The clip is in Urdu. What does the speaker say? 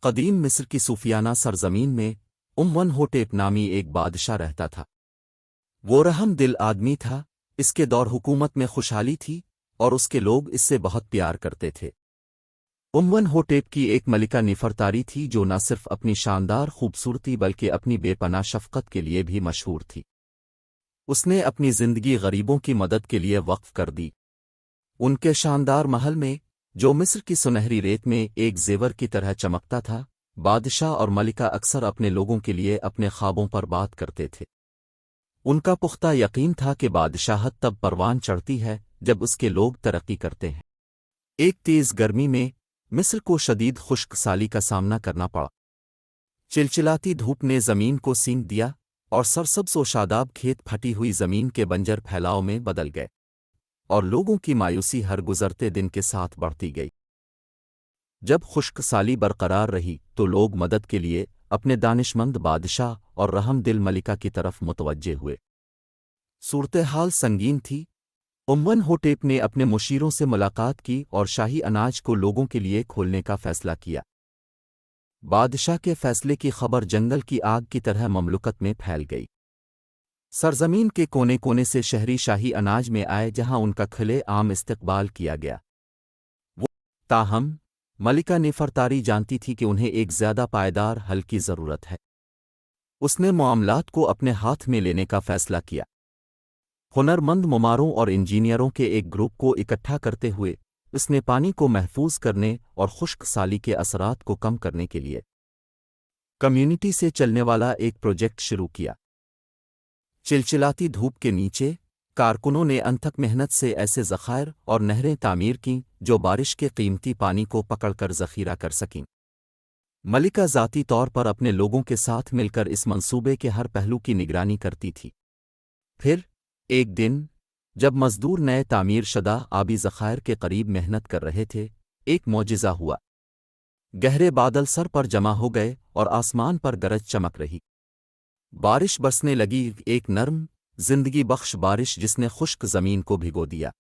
قدیم مصر کی صوفیانہ سرزمین میں ون ہوٹیپ نامی ایک بادشاہ رہتا تھا۔ وہ رحم دل آدمی تھا، اس کے دور حکومت میں خوشحالی تھی اور اس کے لوگ اس سے بہت پیار کرتے تھے۔ ون ہوٹیپ کی ایک ملکہ نفرتاری تھی جو نہ صرف اپنی شاندار خوبصورتی بلکہ اپنی بے پناہ شفقت کے لیے بھی مشہور تھی۔ اس نے اپنی زندگی غریبوں کی مدد کے لیے وقف کر دی۔ ان کے شاندار محل میں، جو مصر کی سنہری ریت میں ایک زیور کی طرح چمکتا تھا، بادشاہ اور ملکہ اکثر اپنے لوگوں کے لیے اپنے خوابوں پر بات کرتے تھے۔ ان کا پختہ یقین تھا کہ بادشاہت تب پروان چڑھتی ہے جب اس کے لوگ ترقی کرتے ہیں۔ ایک تیز گرمی میں مصر کو شدید خشک سالی کا سامنا کرنا پڑا۔ چلچلاتی دھوپ نے زمین کو سینک دیا اور سرسبز و شاداب کھیت پھٹی ہوئی زمین کے بنجر پھیلاؤ میں بدل گئے، اور لوگوں کی مایوسی ہر گزرتے دن کے ساتھ بڑھتی گئی۔ جب خشک سالی برقرار رہی تو لوگ مدد کے لیے اپنے دانشمند بادشاہ اور رحم دل ملکہ کی طرف متوجہ ہوئے۔ صورتحال سنگین تھی۔ ون ہوٹیپ نے اپنے مشیروں سے ملاقات کی اور شاہی اناج کو لوگوں کے لیے کھولنے کا فیصلہ کیا۔ بادشاہ کے فیصلے کی خبر جنگل کی آگ کی طرح مملکت میں پھیل گئی۔ سرزمین کے کونے کونے سے شہری شاہی اناج میں آئے جہاں ان کا کھلے عام استقبال کیا گیا۔ تاہم ملکہ نفرتاری جانتی تھی کہ انہیں ایک زیادہ پائیدار حل کی ضرورت ہے۔ اس نے معاملات کو اپنے ہاتھ میں لینے کا فیصلہ کیا۔ ہنرمند مماروں اور انجینئروں کے ایک گروپ کو اکٹھا کرتے ہوئے اس نے پانی کو محفوظ کرنے اور خشک سالی کے اثرات کو کم کرنے کے لیے کمیونٹی سے چلنے والا ایک پروجیکٹ شروع کیا۔ چلچلاتی دھوپ کے نیچے کارکنوں نے انتھک محنت سے ایسے ذخائر اور نہریں تعمیر کیں جو بارش کے قیمتی پانی کو پکڑ کر ذخیرہ کر سکیں۔ ملکہ ذاتی طور پر اپنے لوگوں کے ساتھ مل کر اس منصوبے کے ہر پہلو کی نگرانی کرتی تھی۔ پھر ایک دن جب مزدور نئے تعمیر شدہ آبی ذخائر کے قریب محنت کر رہے تھے، ایک معجزہ ہوا۔ گہرے بادل سر پر جمع ہو گئے اور آسمان پر گرج چمک رہی۔ بارش برسنے لگی، ایک نرم، زندگی بخش بارش جس نے خشک زمین کو بھگو دیا۔